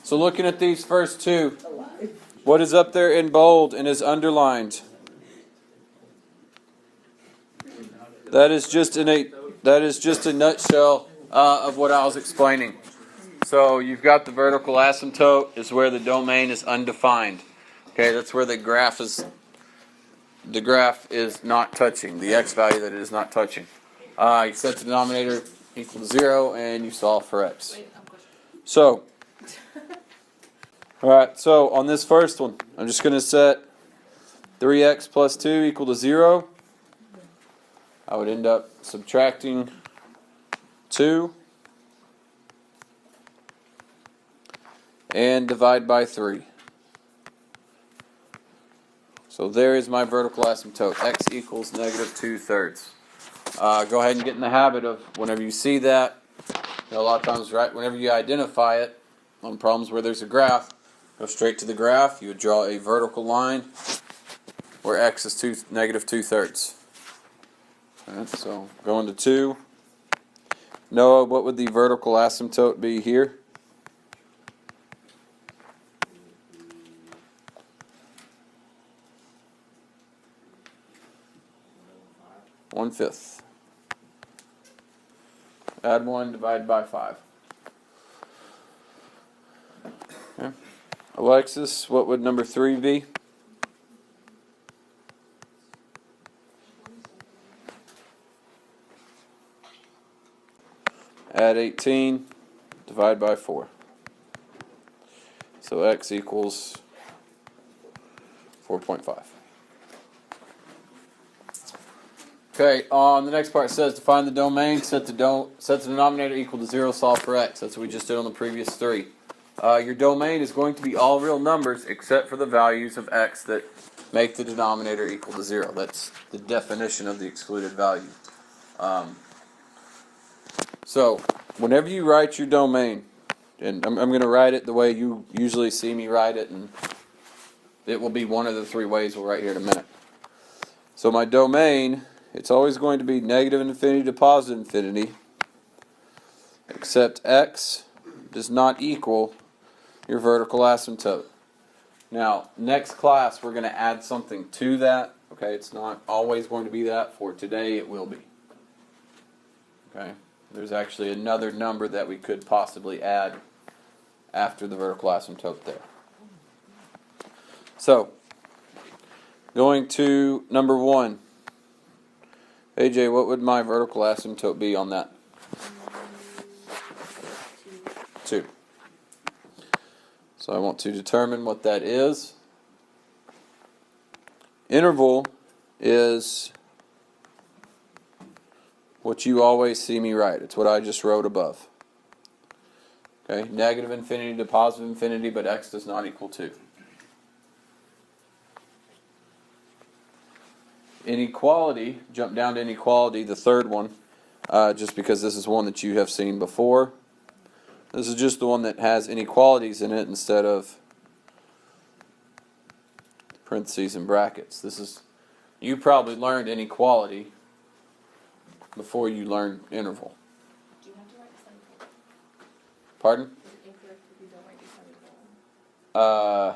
So looking at these first two, what is up there in bold and is underlined? That is just a nutshell of what I was explaining. So you've got the vertical asymptote is where the domain is undefined. Okay, that's where the graph is not touching, the x value that it is not touching. You set the denominator equal to 0 and you solve for x. So, alright, so on this first one, I'm just going to set 3x plus 2 equal to 0. I would end up subtracting 2 and divide by 3. So there is my vertical asymptote, x equals negative 2/3. Go ahead and get in the habit of whenever you see that, a lot of times, right, whenever you identify it on problems where there's a graph, go straight to the graph. You would draw a vertical line where x is negative 2/3. Alright, so going to 2. Noah, what would the vertical asymptote be here? One-fifth. Add 1, divide by 5. Okay. Alexis, what would number 3 be? Add 18, divide by 4. So x equals 4.5. Okay, on the next part it says define the domain, set the denominator equal to 0, solve for x. That's what we just did on the previous 3. Your domain is going to be all real numbers except for the values of x that make the denominator equal to 0. That's the definition of the excluded value. So, whenever you write your domain, and I'm going to write it the way you usually see me write it, and it will be one of the 3 ways we'll write here in a minute. So my domain, it's always going to be negative infinity to positive infinity, except x does not equal your vertical asymptote. Now, next class we're going to add something to that. Okay, it's not always going to be that. For today it will be. Okay, there's actually another number that we could possibly add after the vertical asymptote there. So, going to number 1. AJ, what would my vertical asymptote be on that? 2. So I want to determine what that is. Interval is what you always see me write. It's what I just wrote above. Okay, negative infinity to positive infinity, but x does not equal 2. Inequality, jump down to inequality, the third one, just because this is one that you have seen before. This is just the one that has inequalities in it instead of parentheses and brackets. You probably learned inequality before you learned interval. Do you have to write semicolon? Pardon? Is it incorrect if you don't write your semicolon?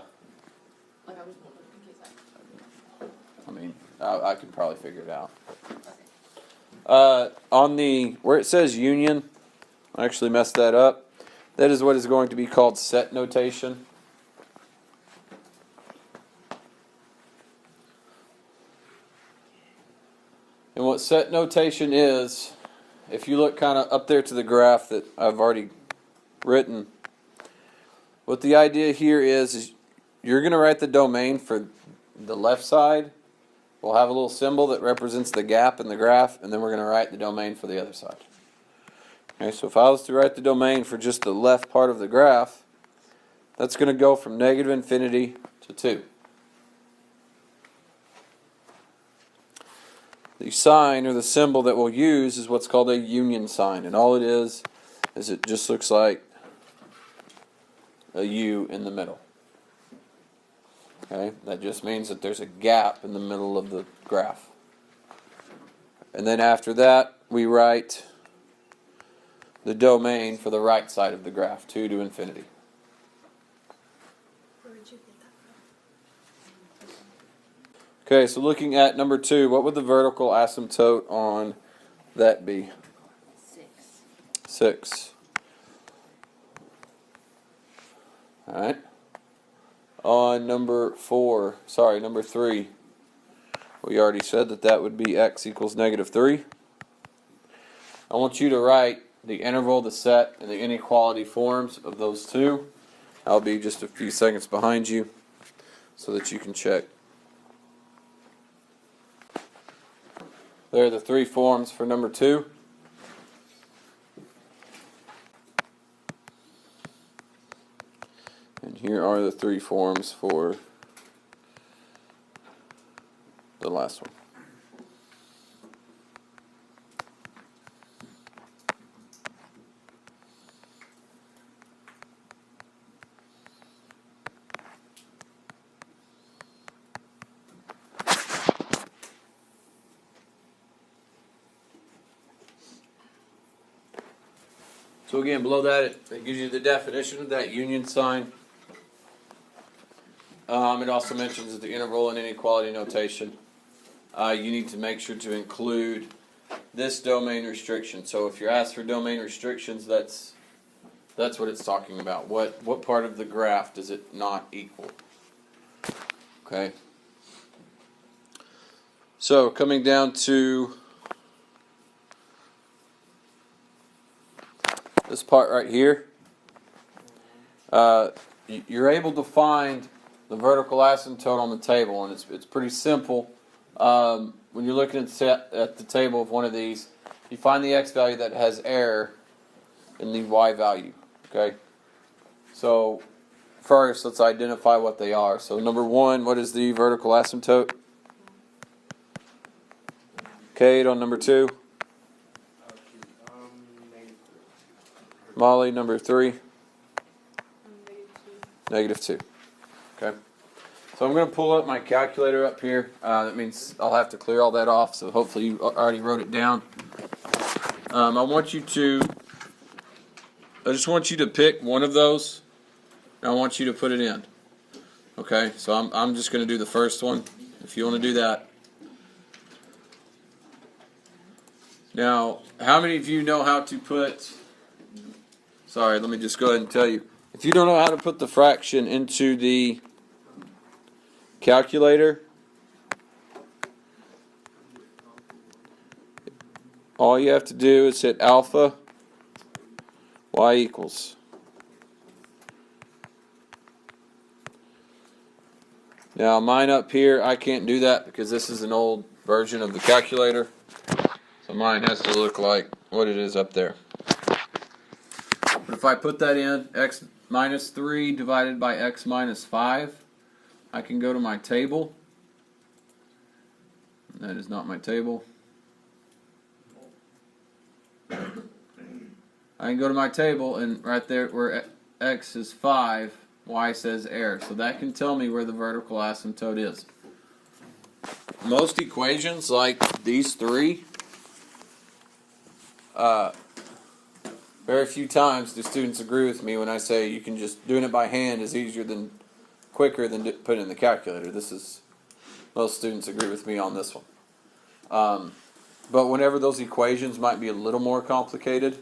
Like I was wondering in case I could probably figure it out. Okay. On where it says union, I actually messed that up. That is what is going to be called set notation. And what set notation is, if you look kind of up there to the graph that I've already written, what the idea here is you're going to write the domain for the left side. We'll have a little symbol that represents the gap in the graph, and then we're going to write the domain for the other side. Okay, so if I was to write the domain for just the left part of the graph, that's going to go from negative infinity to 2. The sign or the symbol that we'll use is what's called a union sign, and all it is it just looks like a U in the middle. Okay, that just means that there's a gap in the middle of the graph. And then after that, we write the domain for the right side of the graph, 2 to infinity. Where would you get that from? Okay, so looking at number 2, what would the vertical asymptote on that be? 6. 6. Alright. On number 3, we already said that would be x equals negative 3. I want you to write the interval, the set, and the inequality forms of those two. I'll be just a few seconds behind you so that you can check. There are the 3 forms for number 2. And here are the 3 forms for the last one. So again, below that, it gives you the definition of that union sign. It also mentions the interval and inequality notation. You need to make sure to include this domain restriction. So if you're asked for domain restrictions, that's what it's talking about. What part of the graph does it not equal? Okay. So coming down to this part right here, you're able to find the vertical asymptote on the table, and it's pretty simple. When you're looking at the table of one of these, you find the x value that has error in the y value. Okay. So first, let's identify what they are. So number 1, what is the vertical asymptote? Kate on number 2. Molly, number 3. Negative 2. Okay. So I'm going to pull up my calculator up here. That means I'll have to clear all that off, so hopefully you already wrote it down. I just want you to pick one of those, and I want you to put it in. Okay, so I'm just going to do the first one, if you want to do that. Now, how many of you know how to put... Sorry, let me just go ahead and tell you. If you don't know how to put the fraction into the calculator, all you have to do is hit alpha, y equals. Now mine up here, I can't do that because this is an old version of the calculator. So mine has to look like what it is up there. But if I put that in, x minus 3 divided by x minus 5, I can go to my table. That is not my table. I can go to my table, and right there where x is 5, y says error. So that can tell me where the vertical asymptote is. Most equations, like these 3, very few times do students agree with me when I say you can just doing it by hand is quicker than putting it in the calculator. Most students agree with me on this one. But whenever those equations might be a little more complicated,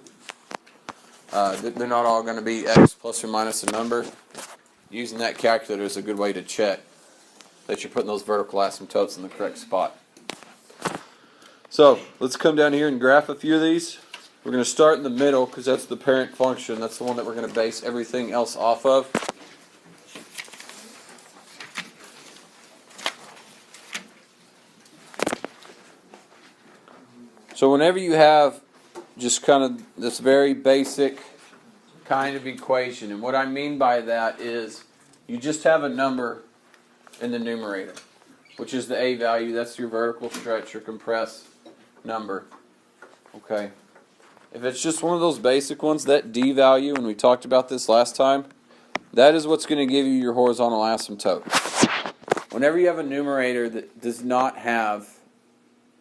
they're not all going to be x plus or minus a number. Using that calculator is a good way to check that you're putting those vertical asymptotes in the correct spot. So let's come down here and graph a few of these. We're going to start in the middle because that's the parent function. That's the one that we're going to base everything else off of. So whenever you have just kind of this very basic kind of equation, and what I mean by that is you just have a number in the numerator, which is the a value. That's your vertical stretch or compress number. Okay. If it's just one of those basic ones, that d value, and we talked about this last time, that is what's going to give you your horizontal asymptote. Whenever you have a numerator that does not have,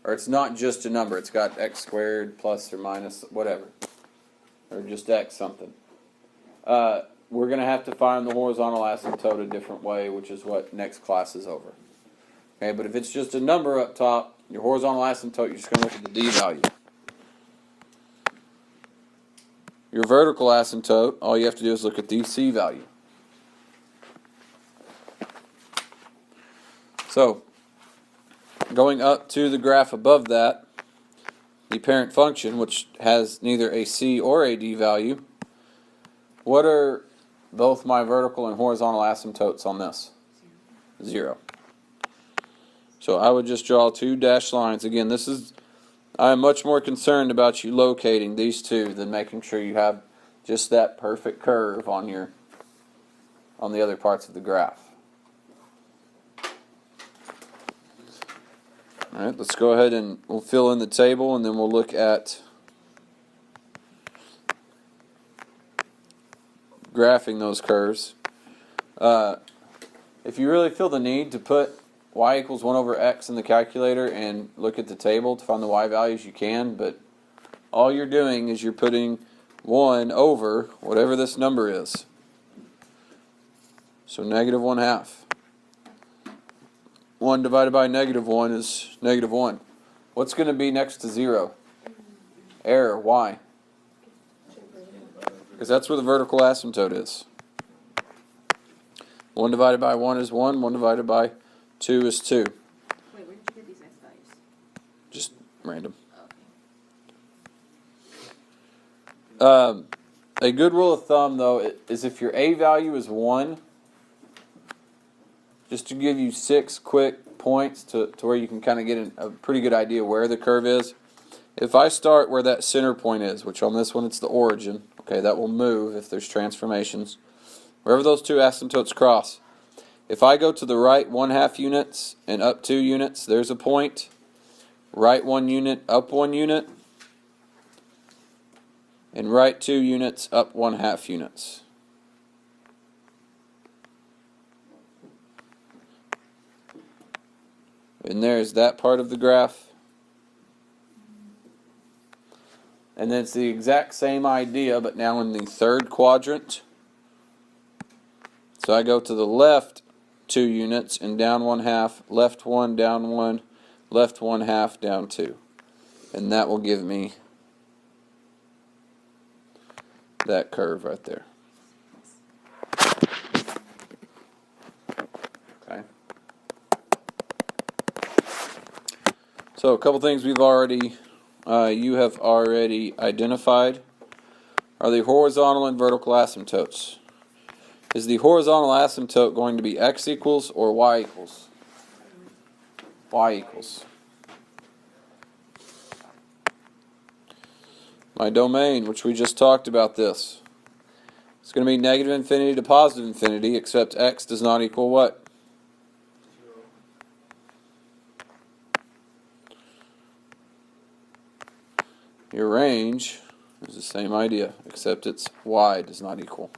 or it's not just a number, it's got x squared plus or minus whatever, or just x something. we're going to have to find the horizontal asymptote a different way, which is what next class is over. Okay, but if it's just a number up top, your horizontal asymptote, you're just going to look at the D value. Your vertical asymptote, all you have to do is look at the C value. So, going up to the graph above that, the parent function, which has neither a C or a D value, what are both my vertical and horizontal asymptotes on this? 0. So I would just draw 2 dashed lines. Again, I'm much more concerned about you locating these two than making sure you have just that perfect curve on the other parts of the graph. All right, let's go ahead and we'll fill in the table, and then we'll look at graphing those curves. If you really feel the need to put y equals 1 over x in the calculator and look at the table to find the y values, you can, but all you're doing is you're putting 1 over whatever this number is. So negative 1/2. 1 divided by negative 1 is negative 1. What's going to be next to 0? Error. Why? Because that's where the vertical asymptote is. 1 divided by 1 is 1. 1 divided by 2 is 2. Wait, where did you get these x values? Just random. Okay. A good rule of thumb, though, is if your A value is 1, just to give you 6 quick points to where you can kind of get a pretty good idea where the curve is. If I start where that center point is, which on this one it's the origin, okay, that will move if there's transformations. Wherever those two asymptotes cross. If I go to the right 1/2 units and up 2 units, there's a point. Right 1 unit, up 1 unit. And right 2 units, up 1/2 units. And there's that part of the graph. And then it's the exact same idea, but now in the third quadrant. So I go to the left 2 units and down 1/2, left 1, down 1, left 1/2, down 2. And that will give me that curve right there. Okay. So a couple things you have already identified are the horizontal and vertical asymptotes. Is the horizontal asymptote going to be x equals or y equals? Y equals. My domain, which we just talked about this, it's going to be negative infinity to positive infinity, except x does not equal what? Your range is the same idea, except it's y does not equal.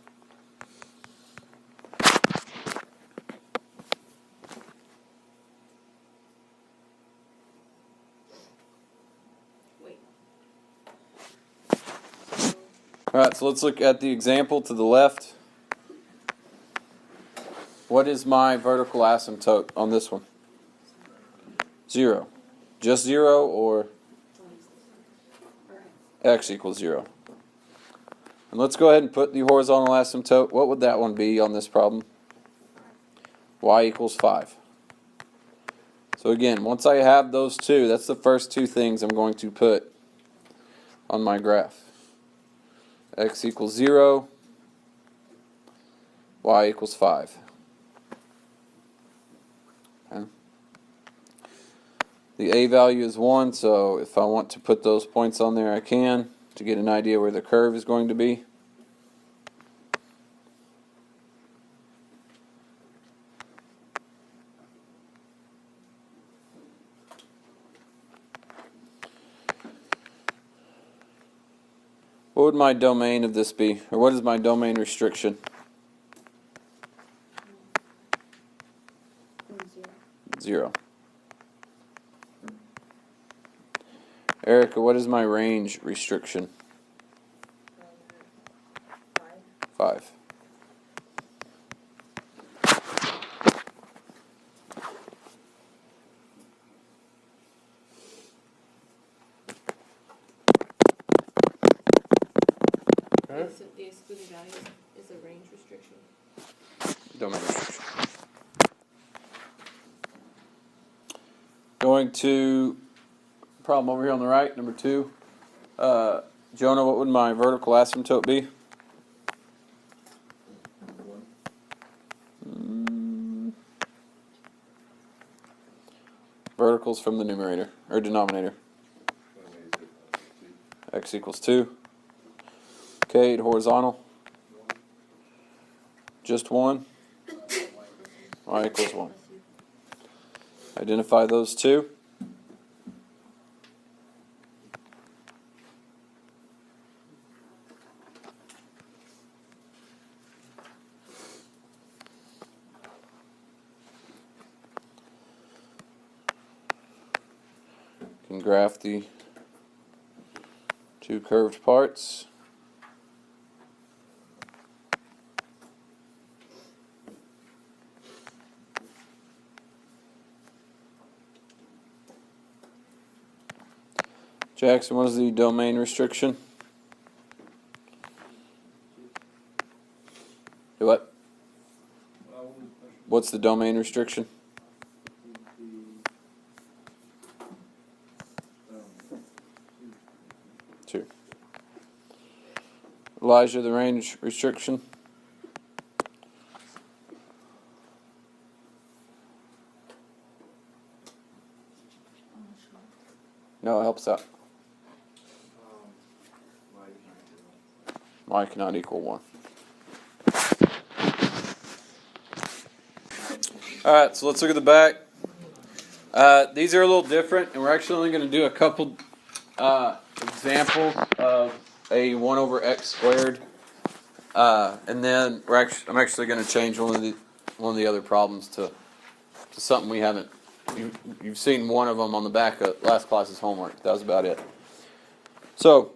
Wait. Alright, so let's look at the example to the left. What is my vertical asymptote on this one? 0. Just 0 or x equals 0. And let's go ahead and put the horizontal asymptote. What would that one be on this problem? Y equals 5. So again, once I have those two, that's the first two things I'm going to put on my graph. X equals 0, y equals 5. Okay. The A value is 1, so if I want to put those points on there, I can, to get an idea where the curve is going to be. What would my domain of this be? Or what is my domain restriction? 0. Erica, what is my range restriction? 5. The excluded value is a range restriction. Domain restriction. Going to problem over here on the right, number 2. Jonah, what would my vertical asymptote be? Verticals from the numerator, or denominator. X equals 2. Okay, horizontal. Just 1. Y equals 1. Identify those two. Can graph the two curved parts. Jackson, what is the domain restriction? Do what? What's the domain restriction? Two. Elijah, the range restriction? No, it helps out. Y cannot equal 1. Alright, so let's look at the back. These are a little different, and we're actually only going to do a couple examples of a 1 over x squared. And then I'm actually going to change one of the other problems to something we haven't. You've seen one of them on the back of last class's homework. That was about it. So,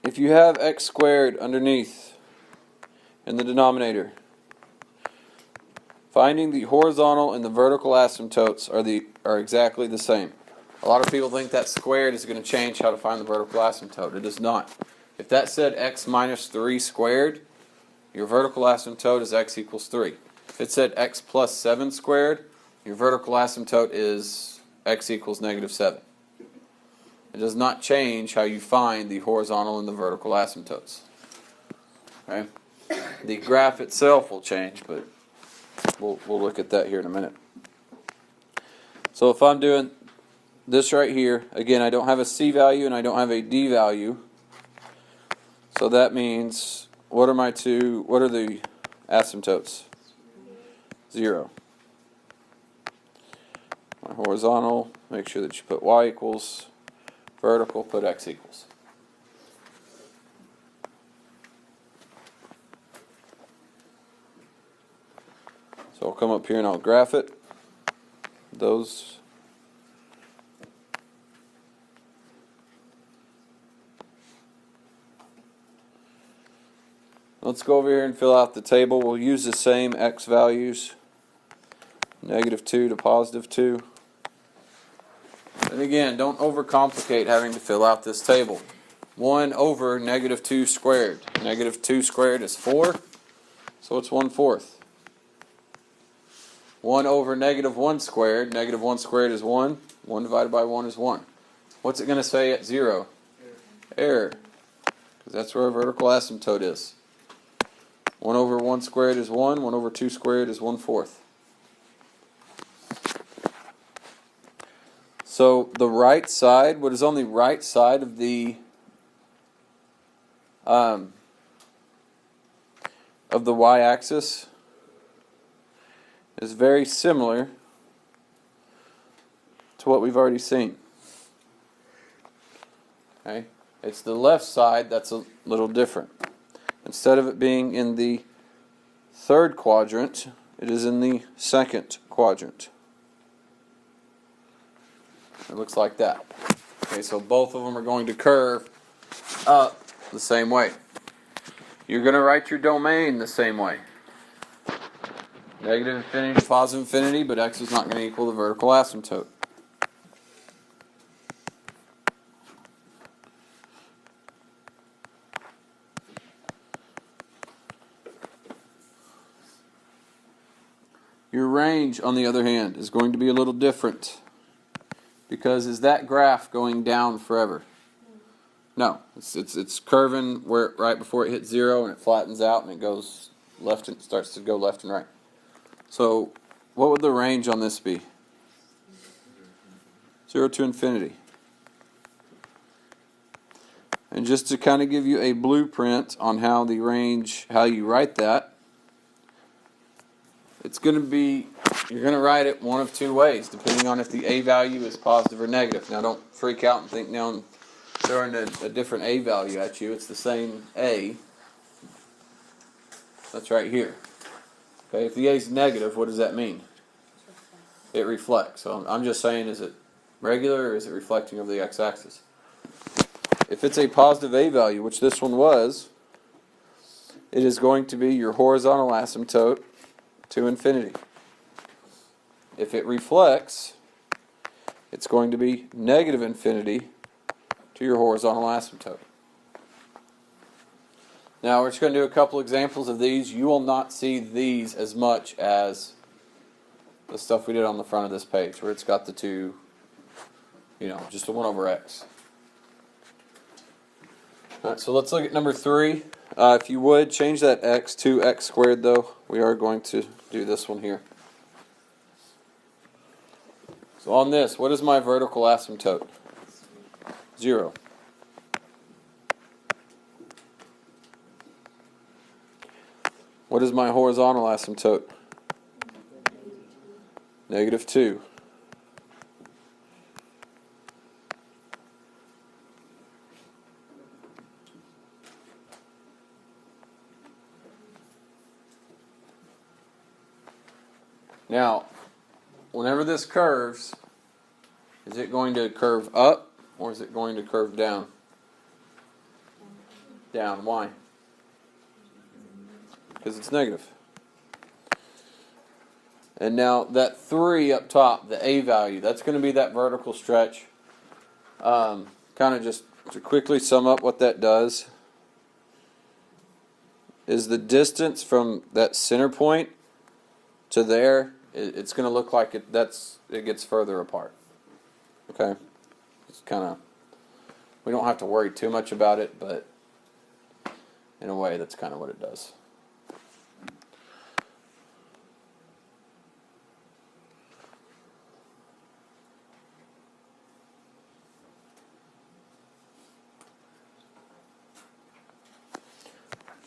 if you have x squared underneath in the denominator, finding the horizontal and the vertical asymptotes are exactly the same. A lot of people think that squared is going to change how to find the vertical asymptote. It does not. If that said x minus 3 squared, your vertical asymptote is x equals 3. If it said x plus 7 squared, your vertical asymptote is x equals negative 7. It does not change how you find the horizontal and the vertical asymptotes. Okay? The graph itself will change, but we'll look at that here in a minute. So if I'm doing this right here, again, I don't have a C value and I don't have a D value. So that means, what are the asymptotes? 0. My horizontal, make sure that you put y equals. Vertical, put x equals. So I'll come up here and I'll graph it. Those. Let's go over here and fill out the table. We'll use the same x values. -2 to +2. And again, don't overcomplicate having to fill out this table. 1 over -2 squared. -2 squared is 4, so it's 1/4. 1 over -1 squared. -1 squared is 1. 1 divided by 1 is 1. What's it going to say at 0? Error. Because that's where our vertical asymptote is. 1 over 1 squared is 1. 1 over 2 squared is 1/4. So the right side, what is on the right side of the y-axis is very similar to what we've already seen. Okay, it's the left side that's a little different. Instead of it being in the third quadrant, it is in the second quadrant. It looks like that. Okay, so both of them are going to curve up the same way. You're going to write your domain the same way. Negative infinity to positive infinity, but x is not going to equal the vertical asymptote. Your range, on the other hand, is going to be a little different. Because is that graph going down forever? No, it's curving where right before it hits 0 and it flattens out and it goes left and starts to go left and right. So what would the range on this be? 0 to infinity. And just to kind of give you a blueprint on how the range, how you write that, it's going to be, you're going to write it one of two ways, depending on if the a value is positive or negative. Now don't freak out and think now I'm throwing a different a value at you. It's the same a. That's right here. Okay, if the a is negative, what does that mean? It reflects. So I'm just saying, is it regular or is it reflecting over the x-axis? If it's a positive a value, which this one was, it is going to be your horizontal asymptote to infinity. If it reflects, it's going to be negative infinity to your horizontal asymptote. Now we're just going to do a couple examples of these. You will not see these as much as the stuff we did on the front of this page, where it's got the two, just the 1 over x. Alright, so let's look at number 3. If you would, change that x to x squared, though. We are going to do this one here. So on this, what is my vertical asymptote? 0. What is my horizontal asymptote? Negative 2. Now, whenever this curves, is it going to curve up or is it going to curve down? Down. Why? Because it's negative. And now that 3 up top, the a value, that's going to be that vertical stretch. Kind of just to quickly sum up what that does is the distance from that center point to there, it's going to look like it gets further apart. Okay? It's kind of, we don't have to worry too much about it, but in a way that's kind of what it does.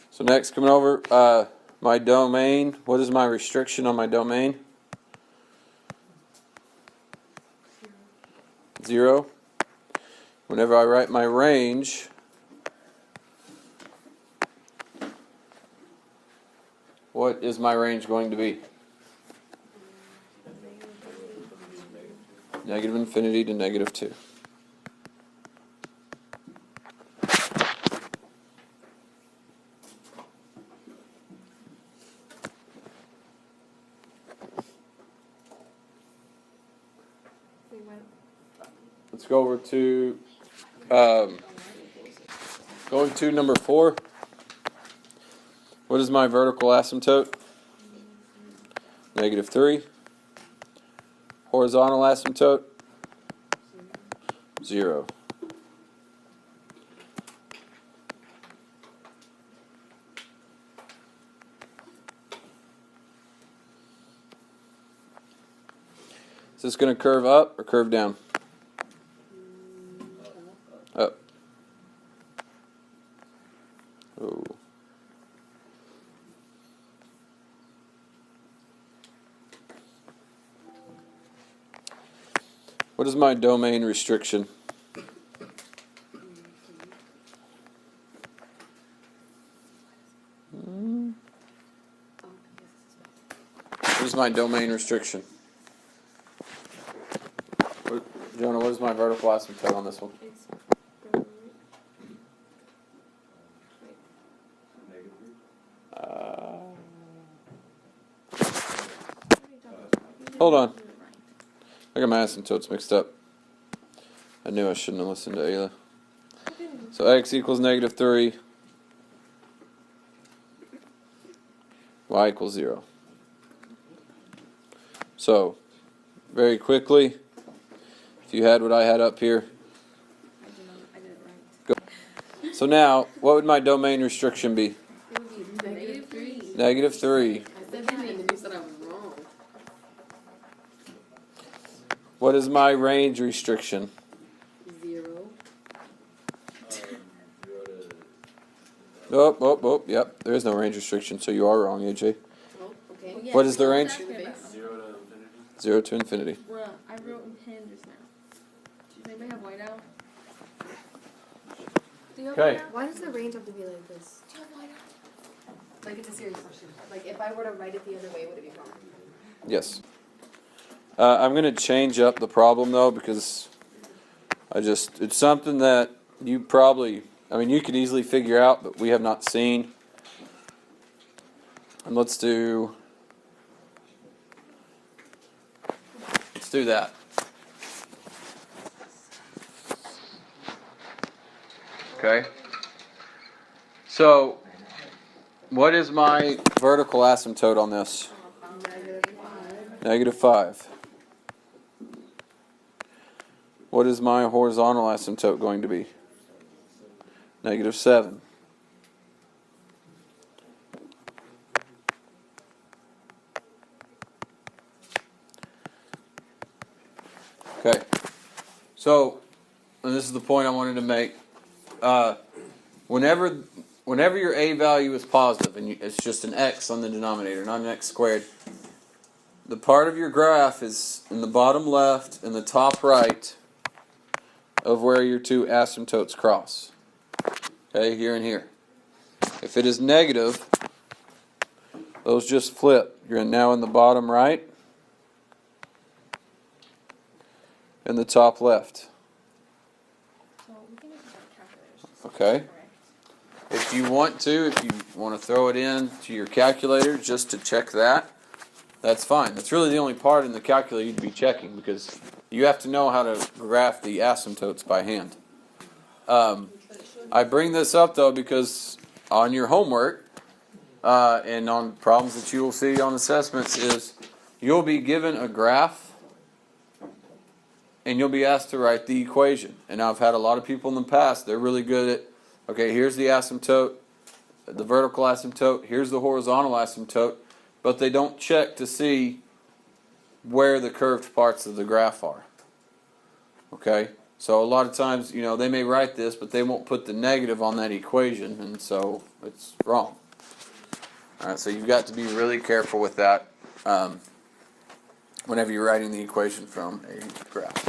So next, coming over, my domain. What is my restriction on my domain? 0. Whenever I write my range, what is my range going to be? Negative infinity to negative 2. Let's go over to going to number 4. What is my vertical asymptote? Negative 3. Horizontal asymptote? 0. Is this going to curve up or curve down? Up. Oh. What is my domain restriction? What is my domain restriction? Jonah, what is my vertical asymptote on this one? It's Hold on. I got my asymptotes mixed up. I knew I shouldn't have listened to Ayla. So x equals negative 3. Y equals 0. So, very quickly, if you had what I had up here. I did it right. So now, what would my domain restriction be? It would be -3. -3. I said that and then you said I was wrong. What is my range restriction? 0. Oh, yep. There is no range restriction, so you are wrong, AJ. Oh, okay. Well, yeah, What is the that's range? exactly about. 0 to infinity. Well, I wrote in pen just now. Does anybody have whiteout? Do you have Okay. whiteout? Why does the range have to be like this? Do you have whiteout? Like, it's a serious question. Like, if I were to write it the other way, would it be wrong? Yes. I'm going to change up the problem, though, because it's something that you probably, you could easily figure out, but we have not seen. And let's do that. Okay. So, what is my vertical asymptote on this? -5. What is my horizontal asymptote going to be? -7. Okay. So, and this is the point I wanted to make. Whenever your a value is positive, and it's just an x on the denominator, not an x squared, the part of your graph is in the bottom left and the top right of where your two asymptotes cross. Okay, here and here. If it is negative, those just flip. You're now in the bottom right and the top left. So we can use our calculators. Okay. If you want to throw it in to your calculator just to check that, that's fine. That's really the only part in the calculator you'd be checking, because you have to know how to graph the asymptotes by hand. I bring this up, though, because on your homework and on problems that you will see on assessments is you'll be given a graph and you'll be asked to write the equation. And I've had a lot of people in the past, they're really good at, okay, here's the asymptote, the vertical asymptote, here's the horizontal asymptote, but they don't check to see where the curved parts of the graph are. Okay? So a lot of times, they may write this, but they won't put the negative on that equation, and so it's wrong. Alright, so you've got to be really careful with that whenever you're writing the equation from a graph.